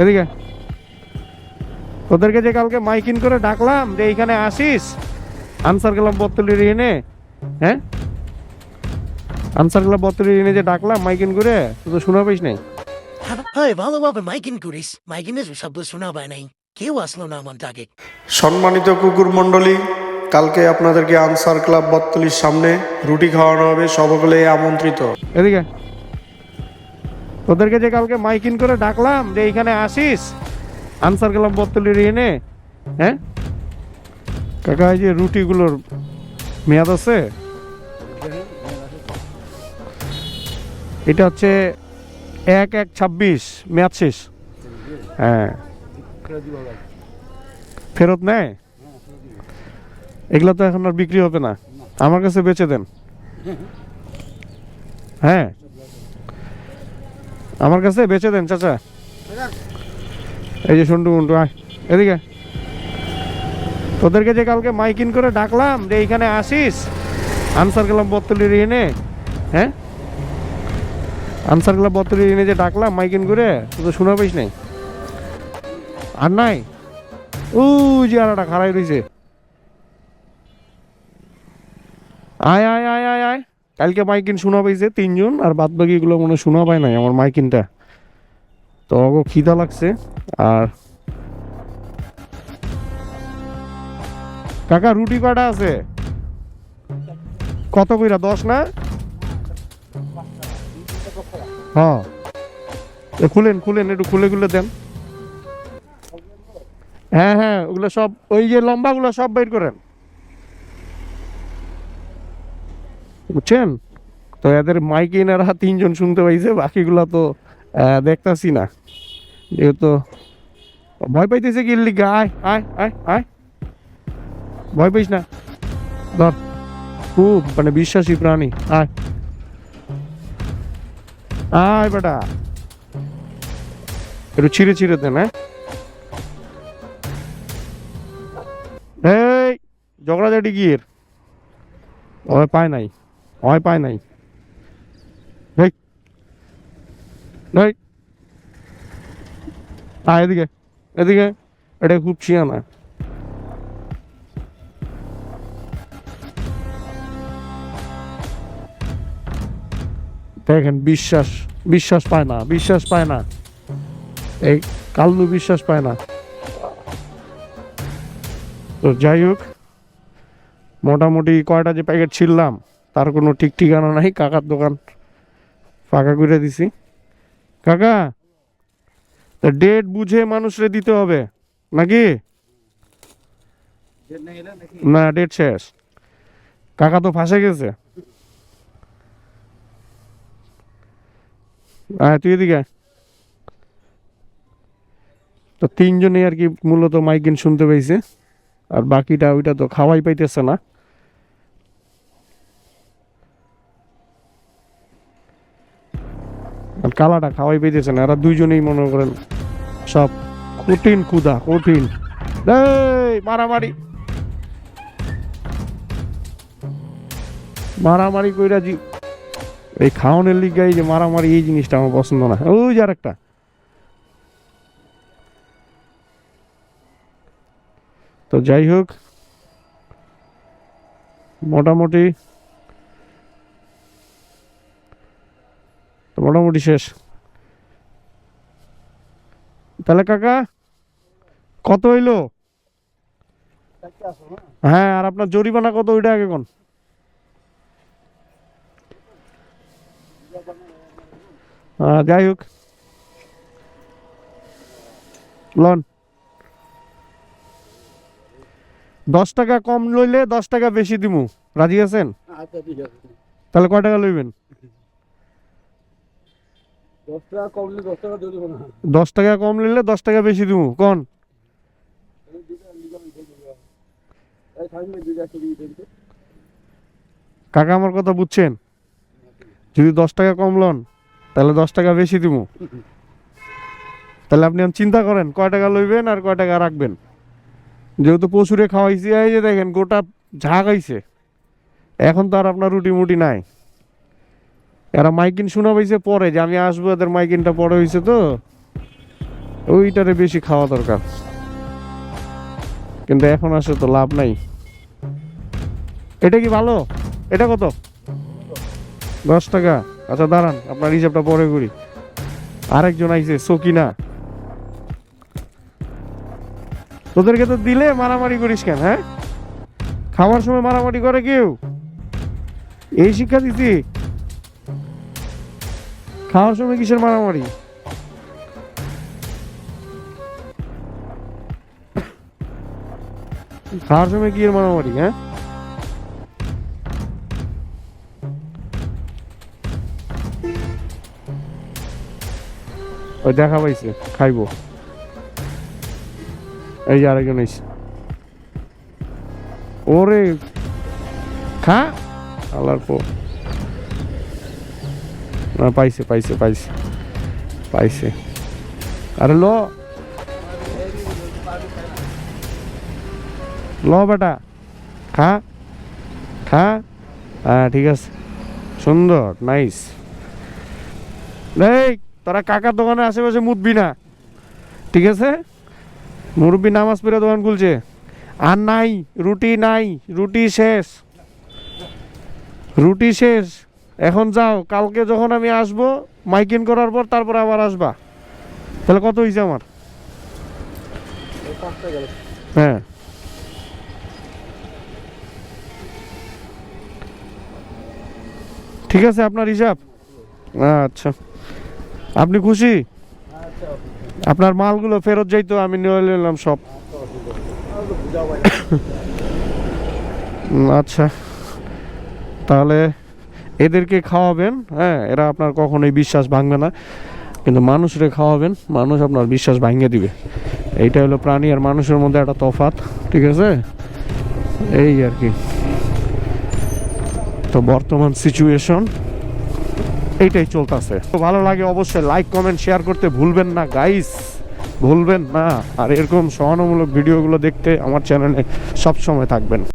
এদিকে তোদেরকে যে কালকে মাইকিং করে ডাকলাম যে এইখানে আসিস, আনসার ক্লাব বত্তলির এনে, হ্যাঁ আনসার ক্লাব বত্তলির এনে যে ডাকলাম মাইকিং করে, তুই তো শোনা পাইস নাই। হয় ভালোভাবে মাইকিন করিস, মাইকিনের শব্দ শোনা পায় নাই, কেউ আসলো না আমার ডাকে। সম্মানিত কুকুর মণ্ডলী, কালকে আপনাদেরকে আনসার ক্লাব বত্তলির সামনে রুটি খাওয়ানো হবে, সকলে আমন্ত্রিত। এদিকে তোদেরকে যে কালকে মাইকিং করে ডাকলাম যে এইখানে আসিস, আনসার ক্লাব বত্তলির এনে, হ্যাঁ কাকা এই যে রুটিগুলোর মেয়াদ আছে, এটা হচ্ছে 1/1/26 মেয়াদ শেষ। হ্যাঁ ফেরত নেয় এগুলো তো এখন আর বিক্রি হবে না, আমার কাছে বেচে দেন। হ্যাঁ আমার কাছে বেচে দেন চাচা। এই যে সন্টু মন্টু আয় এদিকে, তোদেরকে যে কালকে মাইকিং করে ডাকলাম যে এইখানে আসিস, আনসার ক্লাব বত্তলির এনে, হ্যাঁ আনসার ক্লাব বত্তলির এনে যে ডাকলাম মাইকিং করে, তুই তো শোনা পাইস নাই। আর নাই ও যে আরাটা খারাই রয়েছে, আয় আয় আয় আয় আয়। কালকে মাইকিন শোনা পাইছে 3 জন, আর বাদ বাকি গুলো মনে শোনা পায় নাই আমার মাইকিনটা। তো খিদা লাগছে। আর কাকা রুটি কয়টা আছে? কত কইরা 10 না? হ্যাঁ খুলেন খুলেন, একটু খুলে খুলে দেন। হ্যাঁ হ্যাঁ ওগুলো সব, ওই যে লম্বা গুলো সব বের করেন, বুঝছেন? তো এদের মাইকিন এরা 3 জন শুনতে পাইছে, বাকিগুলা তো দেখতাছি না, যেহেতু ভয় পাইতেছে কি লিগা। আয় আয় আয় আয়, ভয় পাইস না, ধর, খুব মানে বিশ্বাসী প্রাণী। আয় আয় বেটা, একটু ছিঁড়ে ছিঁড়ে দেন। হ্যাঁ এই ঝগড়াঝাটি গিয়ে ওই পায় নাই, ওই পায় নাই, এই এই আয় এদিকে এদিকে, এটা খুব ছিয়ানা। দেখেন বিশ্বাস বিশ্বাস পায় না, বিশ্বাস পায় না, এই কাল্লু বিশ্বাস পায় না। তো যাই হোক, মোটামুটি কয়টা যে প্যাকেট ছিললাম তার কোনো ঠিক ঠিকানা নাই। কাকার দোকান ফাঁকা করে দিছি। কাকা ডেট বুঝে মানুষরে দিতে হবে নাকি? না ডেট শেষ, কাকা তো ফাঁসে গেছে। হ্যাঁ তুই এদিকে আয়। তো 3 জনে আর কি মূলত মাইকিন শুনতে পাইছে, আর বাকিটা ওইটা তো খাওয়াই পাইতেছে না। আর কালাটা খাওয়াই পাইতেছে না, এরা 2জনেই মনে করেন সব কঠিন কুদা, কঠিন। এই মারামারি মারামারি কইরা জি, এই খাওয়ানোর লিগাই যে মারামারি, এই জিনিসটা আমার পছন্দ না। ওই যে আরেকটা। তো যাই হোক, মোটামুটি মোটামুটি শেষ। তাহলে কাকা কত হইলো? হ্যাঁ আর আপনার জরিমানা কত ওইটা আগে কোন? যাই হোক লন, 10 টাকা কম লইলে 10 টাকা বেশি দিমু, রাজি আছেন? তাহলে কয় টাকা লইবেন? 10 টাকা কম নিলে 10 টাকা বেশি দিমু কোন? কাকা আমার কথা বুঝছেন? যদি 10 টাকা কম লন তাহলে 10 টাকা বেশি দিমু। তাহলে আপনি চিন্তা করেন কয় টাকা লইবেন আর কয় টাকা রাখবেন। যেহেতু পশুরে খাওয়াইছি, এই যে দেখেন গোটা ঝাঁক আইছে, এখন তো আর আপনার রুটি মুটি নাই। এরা মাইকিন শোনা পাইছে পরে যে আমি আসবো, এদের মাইকিনটা পরে হয়েছে তো ওইটারে বেশি খাওয়া দরকার, কিন্তু এখন আসে তো লাভ নাই। এটা কি ভালো? এটা কত? 10 টাকা। আচ্ছা দাঁড়ান, আপনার হিসাবটা পরে করি। আরেকজন আইছে, সকিনা। তোদেরকে তো দিলে মারামারি করিস কেন? হ্যাঁ, খাওয়ার সময় মারামারি করে কেউ? এই শিক্ষা দিছি? খাওয়ার সময় কিসের মারামারি? খাওয়ার সময় কি এর মারামারি? হ্যাঁ, ওই দেখা পাইছে, খাইবো। এই যে আরেকজন আইছে। ওরে খা, আল্লাহর পো। না, পাইছে পাইছে পাইছে পাইছে। আরে ল ল বেটা, খা খা। হ্যাঁ ঠিক আছে, সুন্দর, নাইস। এই তোরা কাকার দোকানে আশেপাশে মুতবি না, ঠিক আছে? মুরব্বী নামাজ পড়ে দোকান খুলছে। আর নাই রুটি, নাই রুটি শেষ, রুটি শেষ। এখন যাও, কালকে যখন আমি আসবো মাইকিং করার পর তারপর আবার আসবা। তাহলে কত হয়েছে আমার? হ্যাঁ, ঠিক আছে আপনার হিসাব। আচ্ছা, আপনি খুশি? আপনার মালগুলো ফেরত যাইতো, আমি নিয়ে নিলাম সব। আচ্ছা, তাহলে এদেরকে খাওয়াবেন। হ্যাঁ, এরা আপনার কখনোই বিশ্বাস ভাঙবে না, কিন্তু মানুষরে খাওয়াবেন, মানুষ আপনার বিশ্বাস ভাঙিয়ে দিবে। এইটা হলো প্রাণী আর মানুষের মধ্যে একটা তফাৎ, ঠিক আছে? এই আর কি। তো বর্তমান সিচুয়েশন এইটাই চলতেছে। তো ভালো লাগে অবশ্যই লাইক কমেন্ট শেয়ার করতে ভুলবেন না গাইস, ভুলবেন না। আর এরকম সহানুমূলক ভিডিওগুলো দেখতে আমার চ্যানেলে সবসময় থাকবেন।